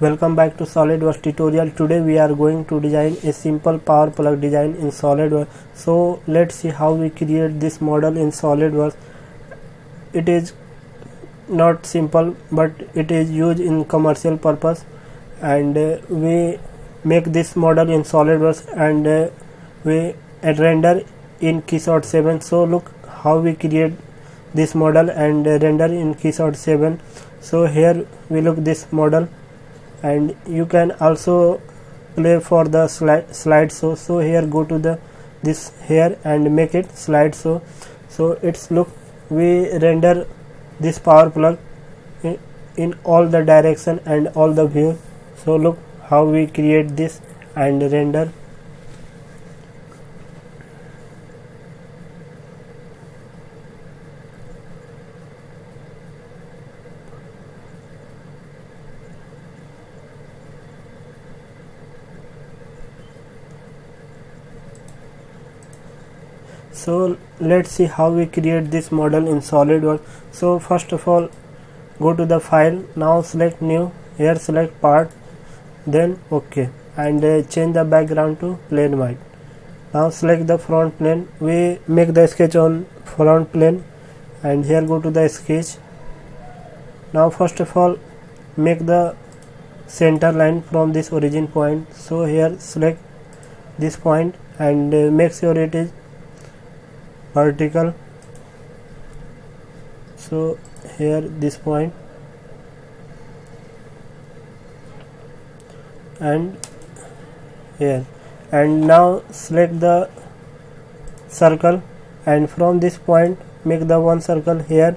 Welcome back to SolidWorks tutorial. Today we are going to design a simple power plug design in SolidWorks. So let's see how we create this model in SolidWorks. It is not simple, but it is used in commercial purpose, and we make this model in SolidWorks, and we render in KeyShot 7. So look how we create this model and render in KeyShot 7. So here we look this model, and you can also play for the slideshow. So here go to the this here and make it slideshow. So it's look, we render this power plug in all the direction and all the view. So look how we create this and render. So let's see how we create this model in SolidWorks. So first of all, go to the file, now select new, here select part, then OK, and change the background to plain white. Now select the front plane, we make the sketch on front plane, and here go to the sketch. Now first of all, make the center line from this origin point. So here select this point and make sure it is vertical. So here this point, and here, and now select the circle, and from this point make the one circle here.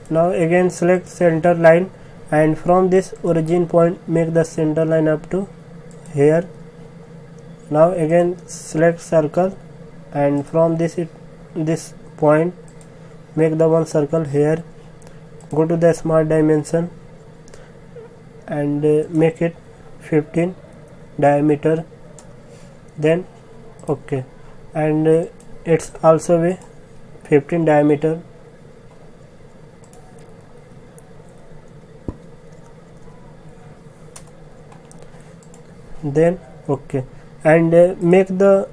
Now again select center line, and from this origin point make the center line up to here. Now again select circle, and from this point make the one circle here. Go to the smart dimension and make it 15 diameter, then OK, and it's also a 15 diameter. Then OK, and make the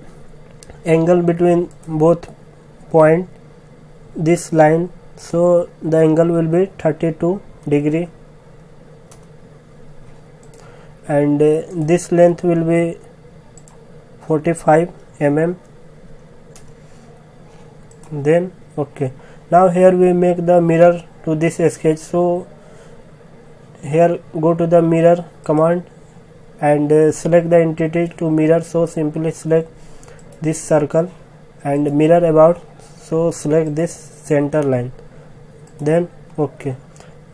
angle between both point this line. So the angle will be 32 degree, and this length will be 45 mm. Then OK. Now here we make the mirror to this sketch. So here go to the mirror command and select the entity to mirror. So simply select this circle and mirror about. So select this center line, then OK.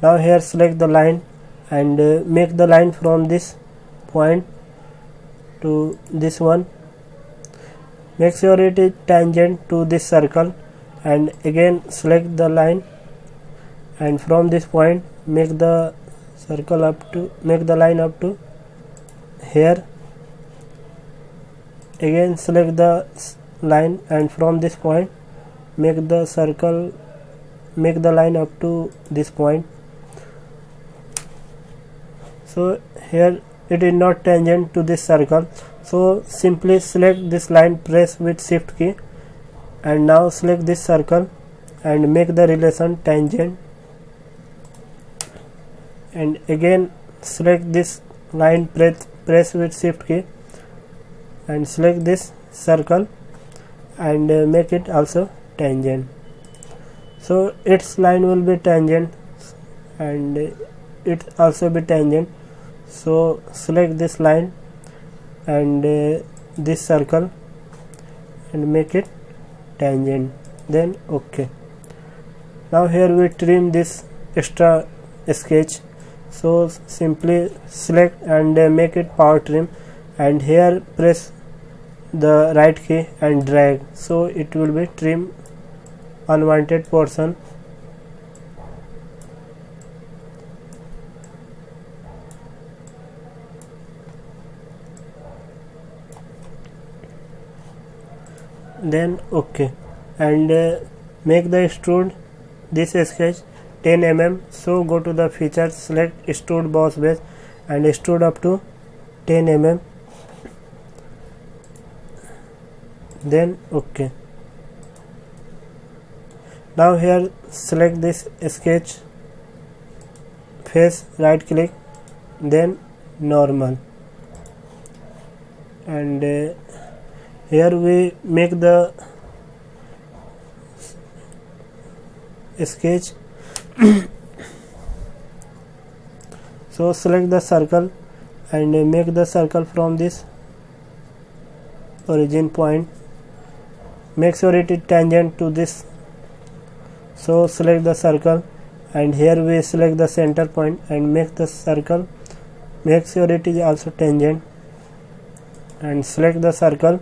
Now here select the line and make the line from this point to this one. Make sure it is tangent to this circle, and again select the line, and from this point make the circle up to, make the line up to here. Again select the line, and from this point make the circle, make the line up to this point. So here it is not tangent to this circle. So simply select this line, press with shift key, and now select this circle and make the relation tangent, and again select this line, press with shift key and select this circle and make it also tangent. So its line will be tangent and it also be tangent. So select this line and this circle and make it tangent, then OK. Now here we trim this extra sketch. So simply select and make it power trim, and here press the right key and drag. So it will be trim unwanted portion. Then OK, and make the extrude this sketch 10 mm, so go to the features, select extrude boss base and extrude up to 10 mm, then OK. Now here select this sketch face, right click, then normal, and here we make the sketch. So select the circle and make the circle from this origin point, make sure it is tangent to this. So select the circle and here we select the center point and make the circle, make sure it is also tangent, and select the circle.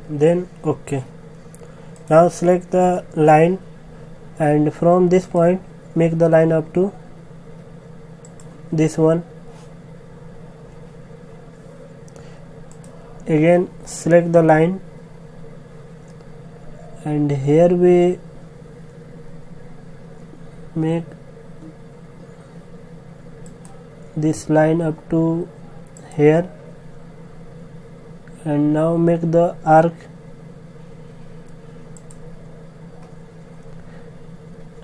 Then OK. Now select the line and from this point make the line up to this one. Again select the line and here we make this line up to here, and now make the arc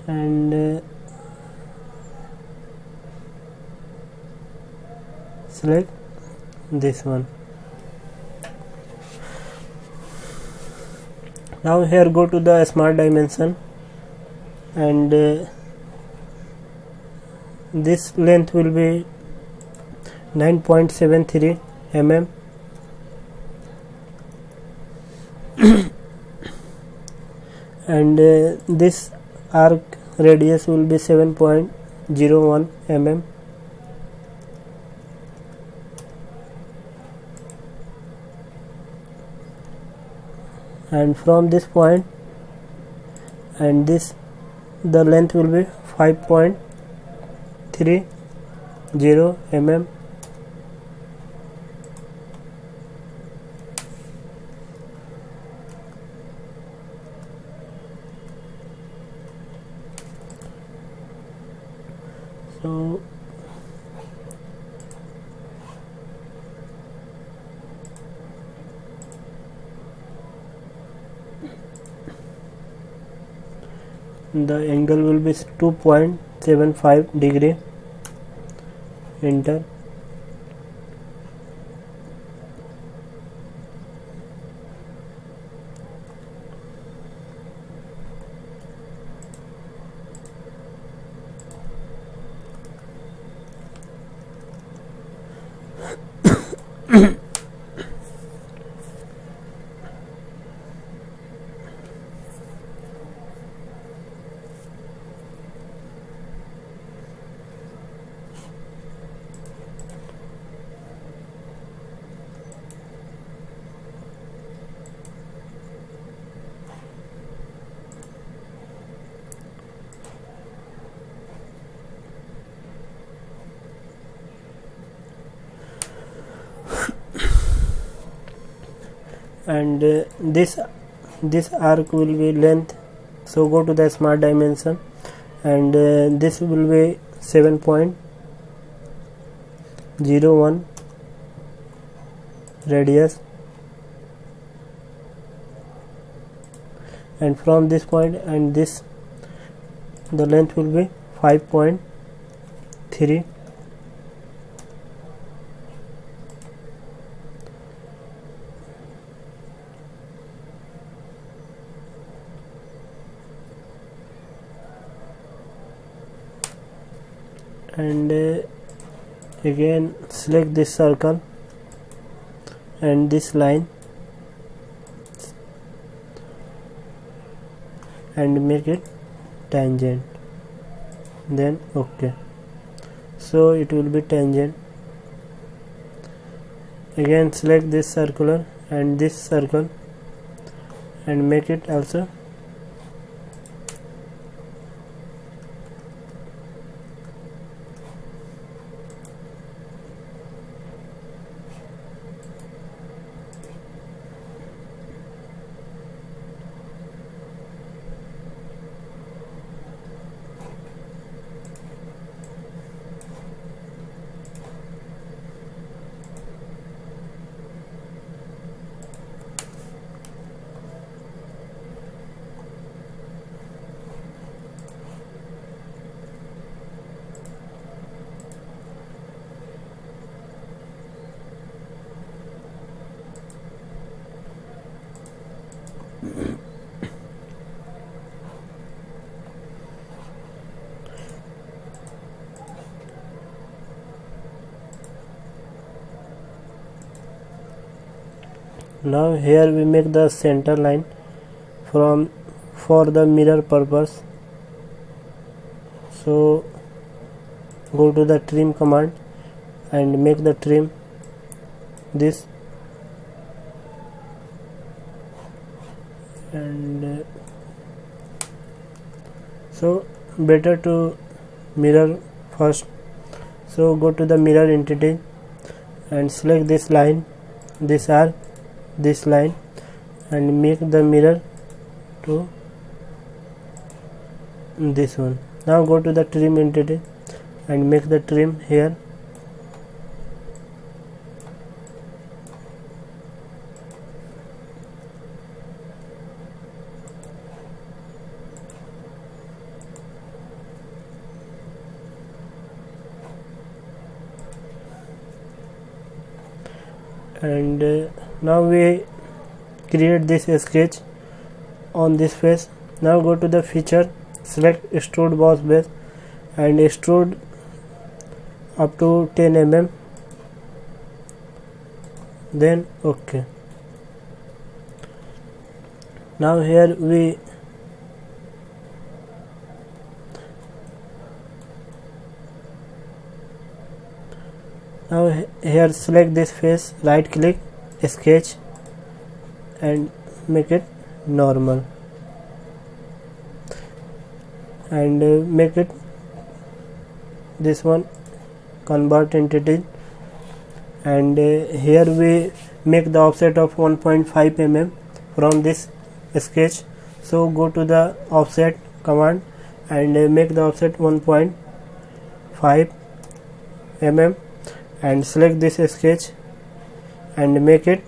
and select this one. Now here go to the smart dimension and this length will be 9.73 mm. And this arc radius will be 7.01 mm. And from this point and this, the length will be 5.30 mm. So the angle will be 2.75 degree. Enter. And this arc will be length, so go to the smart dimension and this will be 7.01 radius, and from this point and this, the length will be 5.3. And again select this circle and this line and make it tangent, then OK. So it will be tangent. Again select this circular and this circle and make it also Now here we make the center line for the mirror purpose. So go to the trim command and make the trim this, and so better to mirror first. So go to the mirror entity and select this line, this arc, this line, and make the mirror to this one. Now go to the trim entity and make the trim here. And now we create this sketch on this face. Now go to the feature, select extrude boss base and extrude up to 10 mm, then OK. Now here we select this face, right click, sketch, and make it normal, and make it this one, convert entity, and here we make the offset of 1.5 mm from this sketch. So go to the offset command and make the offset 1.5 mm and select this sketch and make it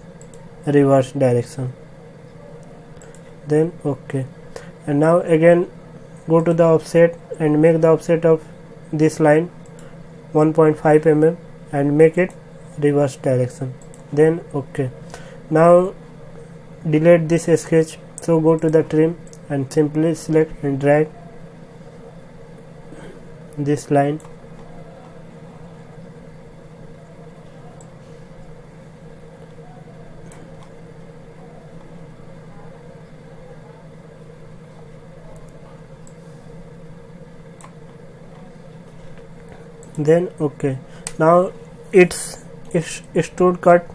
reverse direction, then OK. And now again go to the offset and make the offset of this line 1.5 mm and make it reverse direction, then OK. Now delete this sketch. So go to the trim and simply select and drag this line, then OK. Now it's extrude cut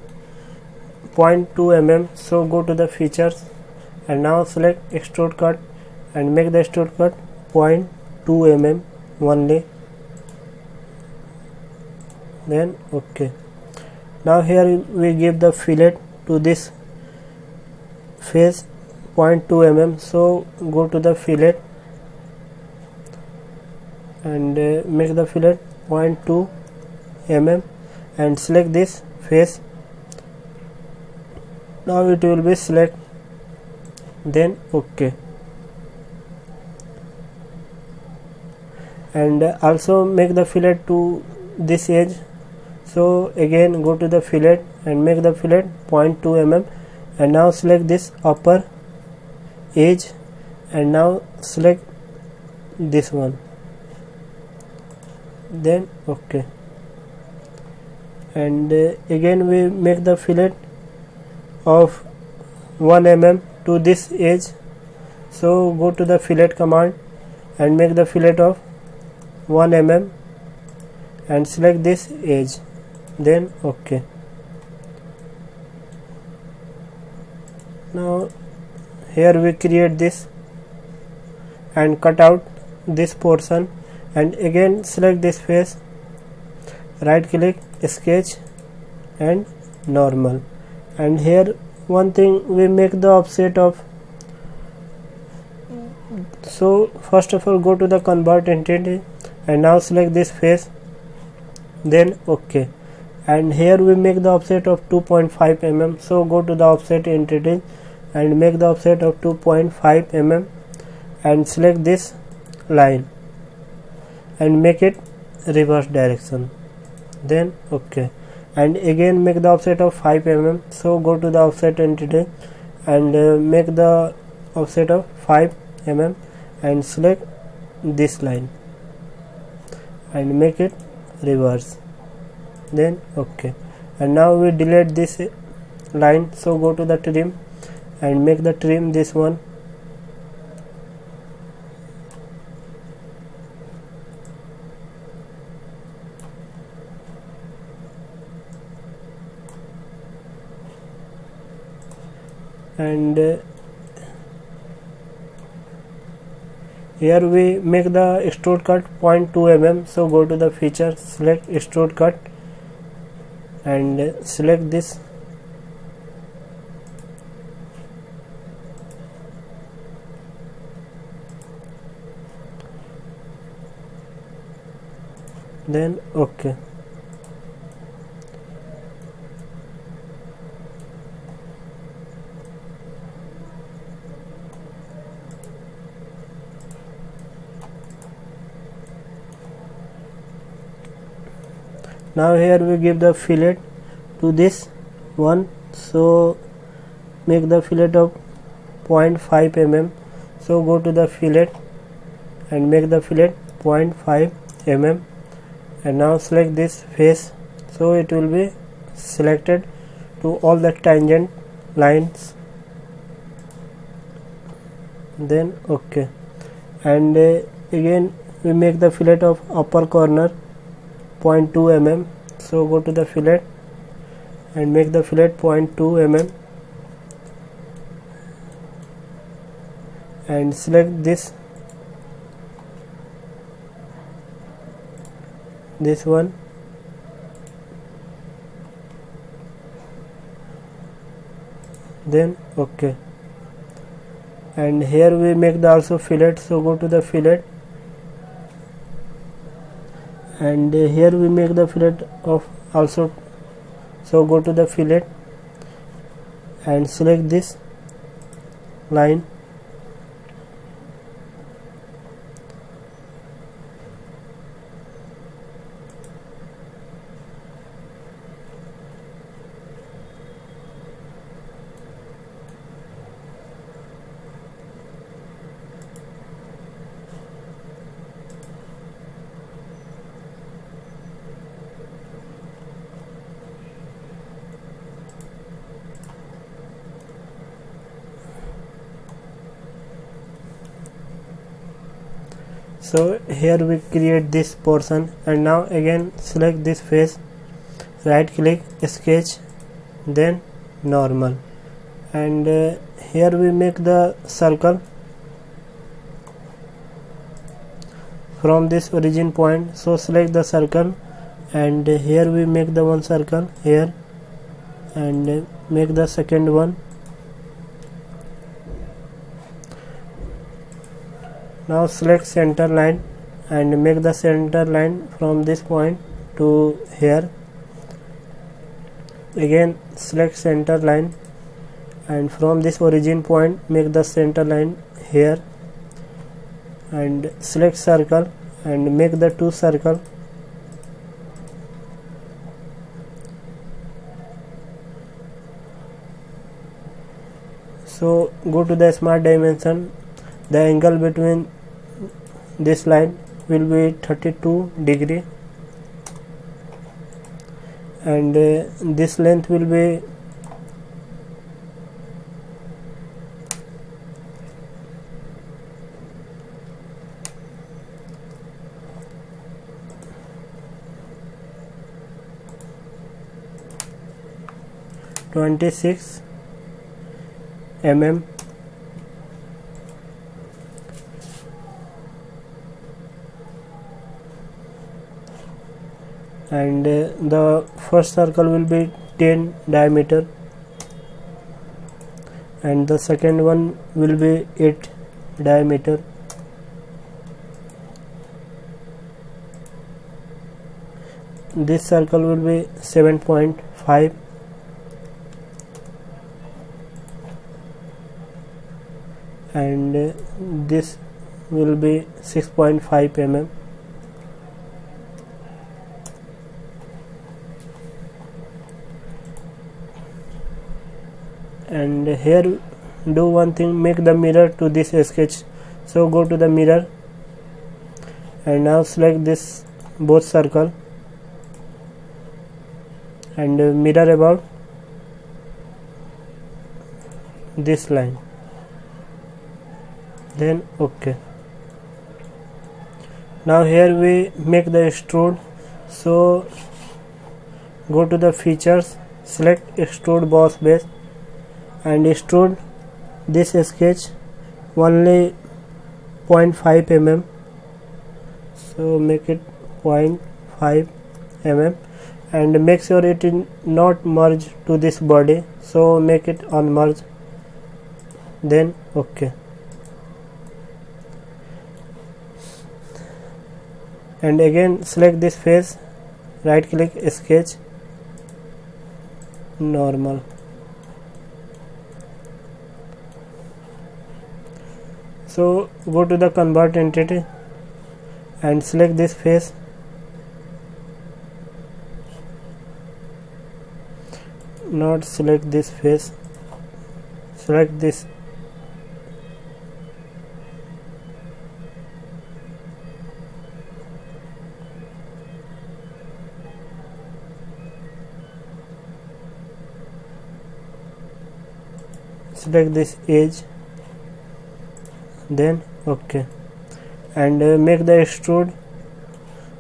0.2 mm. So go to the features and now select extrude cut and make the extrude cut 0.2 mm only, then OK. Now here we give the fillet to this face 0.2 mm. So go to the fillet and make the fillet 0.2 mm and select this face. Now it will be select, then OK. And also make the fillet to this edge. So again go to the fillet and make the fillet 0.2 mm and now select this upper edge and now select this one, then OK. And again we make the fillet of 1 mm to this edge. So go to the fillet command and make the fillet of 1 mm and select this edge, then OK. Now here we create this and cut out this portion and again select this face, right click, sketch, and normal. And here one thing, we make the offset of, so first of all go to the convert entity and now select this face, then OK. And here we make the offset of 2.5 mm. So go to the offset entity and make the offset of 2.5 mm and select this line and make it reverse direction, then OK. And again make the offset of 5 mm. So go to the offset entity and make the offset of 5 mm and select this line and make it reverse, then OK. And now we delete this line, so go to the trim and make the trim this one. And here we make the extrude cut 0.2 mm, so go to the feature, select extrude cut and select this. Then OK. Now here we give the fillet to this one, so make the fillet of 0.5 mm, so go to the fillet and make the fillet 0.5 mm, and now select this face, so it will be selected to all the tangent lines. Then OK. And again we make the fillet of upper corner 0.2 mm, so go to the fillet and make the fillet 0.2 mm and select this one. Then OK. And here we make the also fillet, so go to the fillet and here we make the fillet of also, so go to the fillet and select this line. So here we create this portion, and now again select this face, right click, sketch, then normal, and here we make the circle from this origin point, so select the circle and here we make the one circle here and make the second one. Now select center line and make the center line from this point to here. Again select center line and from this origin point make the center line here and select circle and make the two circle. So go to the smart dimension, the angle between this line will be 32 degree and this length will be 26 mm. And the first circle will be 10 diameter and the second one will be 8 diameter. This circle will be 7.5 and this will be 6.5 mm. And here do one thing, make the mirror to this sketch, so go to the mirror and now select this both circle, and mirror about this line, then OK. Now here we make the extrude, so go to the features, select extrude boss base and extrude this sketch only 0.5 mm, so make it 0.5 mm and make sure it is not merge to this body, so make it unmerge, then OK. And again select this face, right click, sketch, normal. So go to the convert entity and select this face, not select this face, select this, select this edge, then OK. And make the extrude,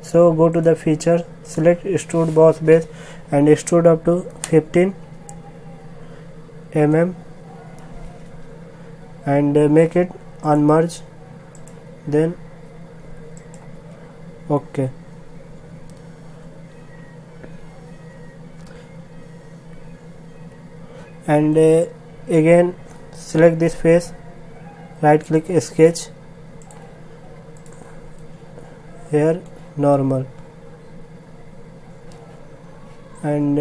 so go to the feature, select extrude boss base and extrude up to 15 mm and make it unmerge, then OK. And again select this face, right click, sketch, here normal. And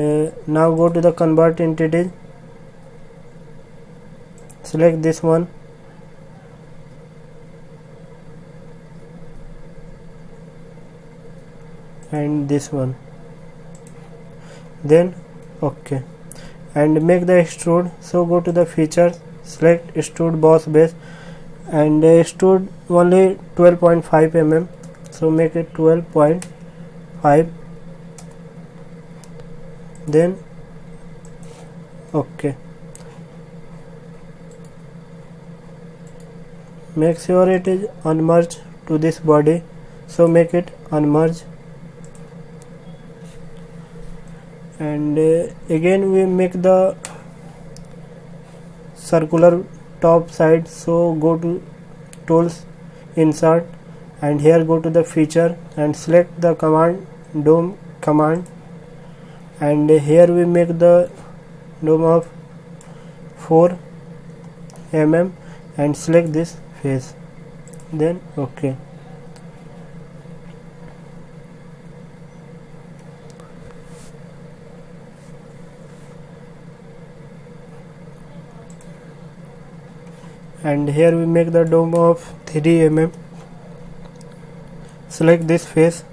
now go to the convert entity, select this one and this one, then OK. And make the extrude, so go to the features, select extrude boss base and extrude only 12.5 mm, so make it 12.5, then OK. Make sure it is unmerged to this body, so make it unmerge. And again we make the circular top side, so go to tools, insert, and here go to the feature and select the command, dome command, and here we make the dome of 4 mm and select this face, then OK. And here we make the dome of 3 mm, select this face,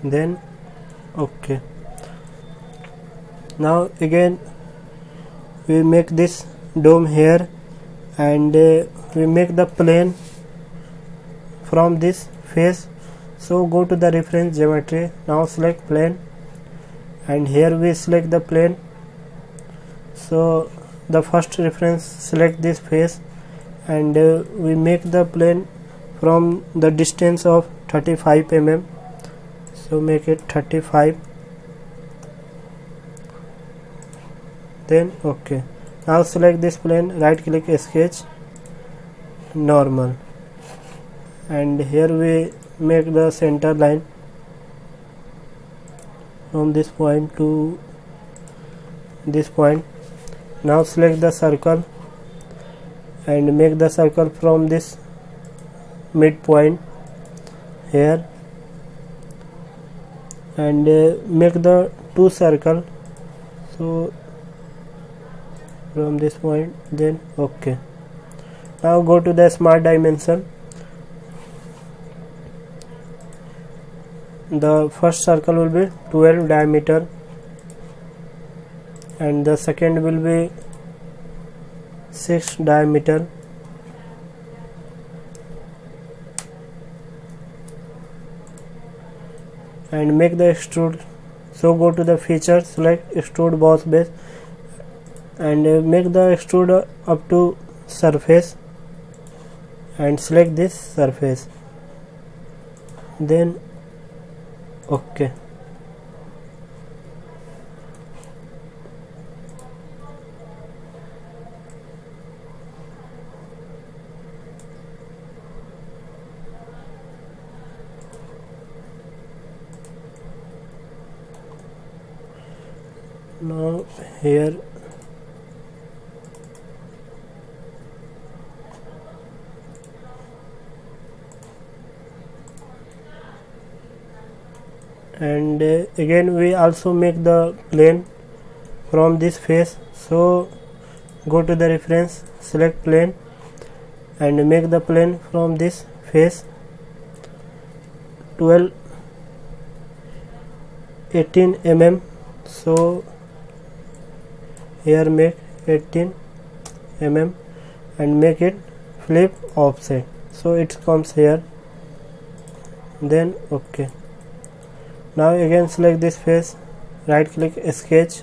then OK. Now again we make this dome here and we make the plane from this face, so go to the reference geometry, now select plane and here we select the plane, so the first reference select this face and we make the plane from the distance of 35 mm, so make it 35, then OK. Now select this plane, right click, sketch, normal, and here we make the center line from this point to this point. Now select the circle and make the circle from this midpoint here and make the two circle. So from this point, then okay. Now go to the smart dimension. The first circle will be 12 diameter and the second will be 6 diameter. And make the extrude. So go to the feature, select extrude boss base and make the extrude up to surface and select this surface, then okay. Now here and again we also make the plane from this face. So go to the reference, select plane and make the plane from this face 18 mm. So here make 18 mm and make it flip offset, so it comes here, then okay. Now again select this face, right click, sketch,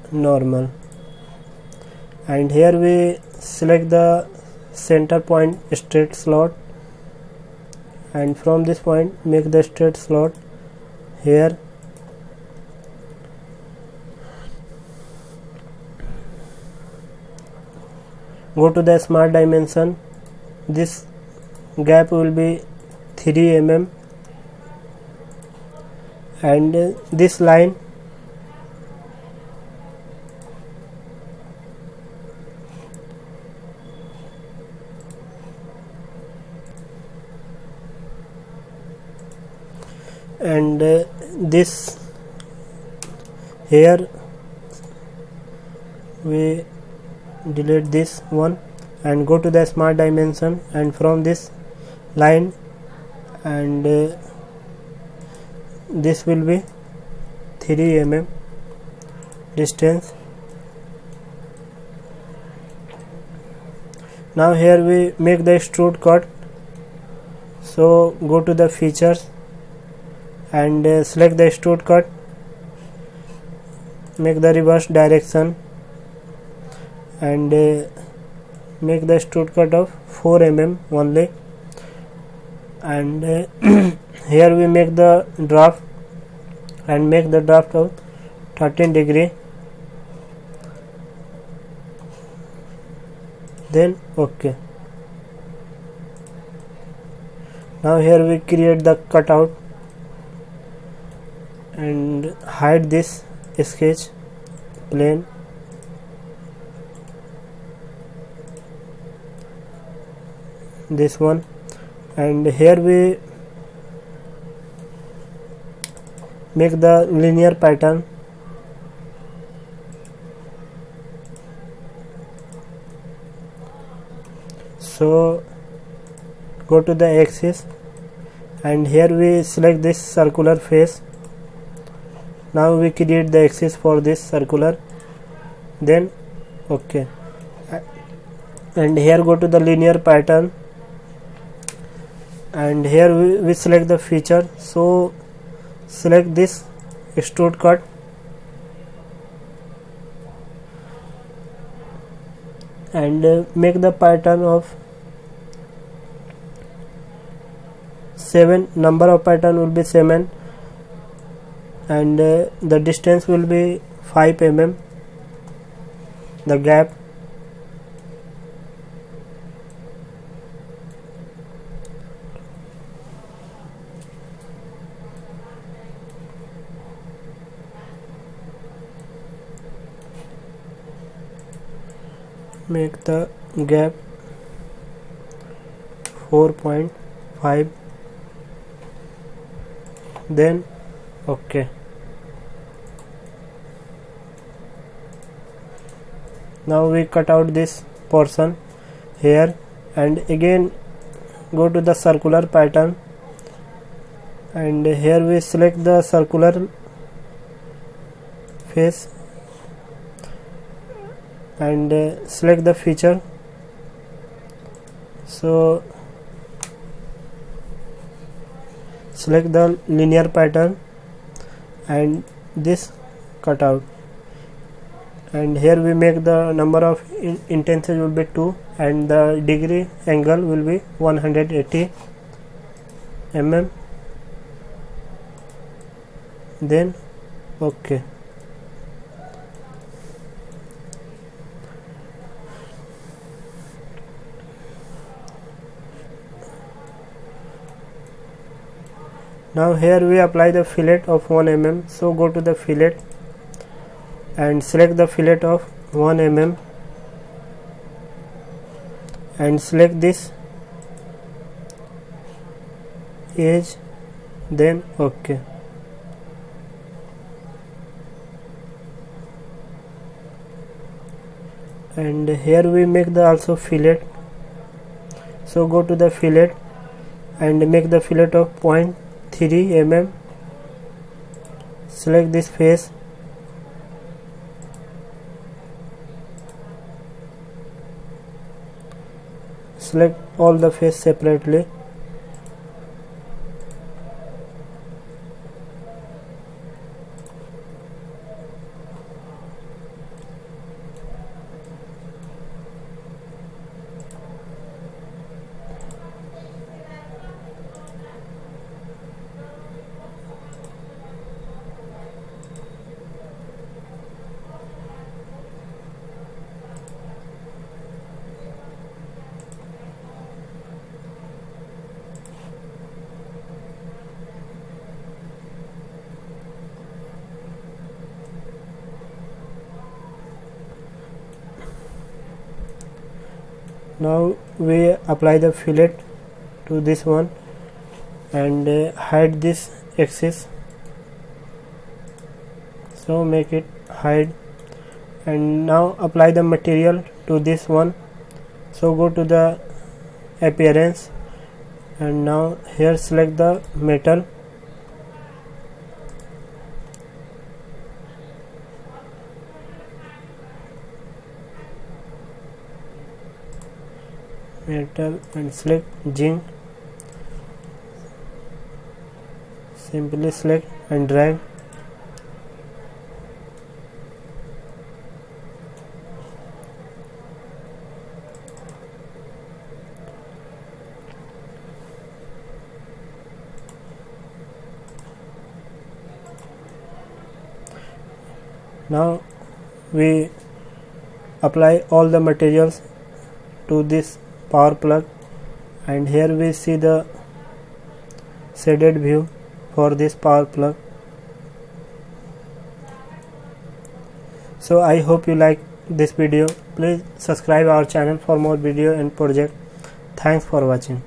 normal, and here we select the center point straight slot and from this point make the straight slot here. Go to the smart dimension. This gap will be 3 mm and this line and this here we delete this one and go to the smart dimension and from this line and this will be 3 mm distance. Now here we make the extrude cut. So go to the features and select the extrude cut, make the reverse direction and make the extrude cut of 4 mm only, and here we make the draft and make the draft of 13 degree, then okay. Now here we create the cutout and hide this sketch plane, this one, and here we make the linear pattern. So go to the axis and here we select this circular face. Now we create the axis for this circular, then okay, and here go to the linear pattern and here we select the feature. So select this extrude cut and make the pattern of 7, number of pattern will be 7 and the distance will be 5 mm, the gap, make the gap 4.5 then OK. Now we cut out this portion here and again go to the circular pattern, and here we select the circular face and select the feature. So select the linear pattern and this cutout, and here we make the number of instances will be 2 and the degree angle will be 180 mm, then OK. Now here we apply the fillet of 1 mm, so go to the fillet and select the fillet of 1 mm and select this edge, then OK. And here we make the also fillet, so go to the fillet and make the fillet of 0.3 mm, select this face select all the face separately. Now we apply the fillet to this one and hide this axis, so make it hide, and now apply the material to this one, so go to the appearance and now here select the metal, and select jig, simply select and drag. Now we apply all the materials to this power plug, and here we see the shaded view for this power plug. So I hope you like this video. Please subscribe our channel for more video and project. Thanks for watching.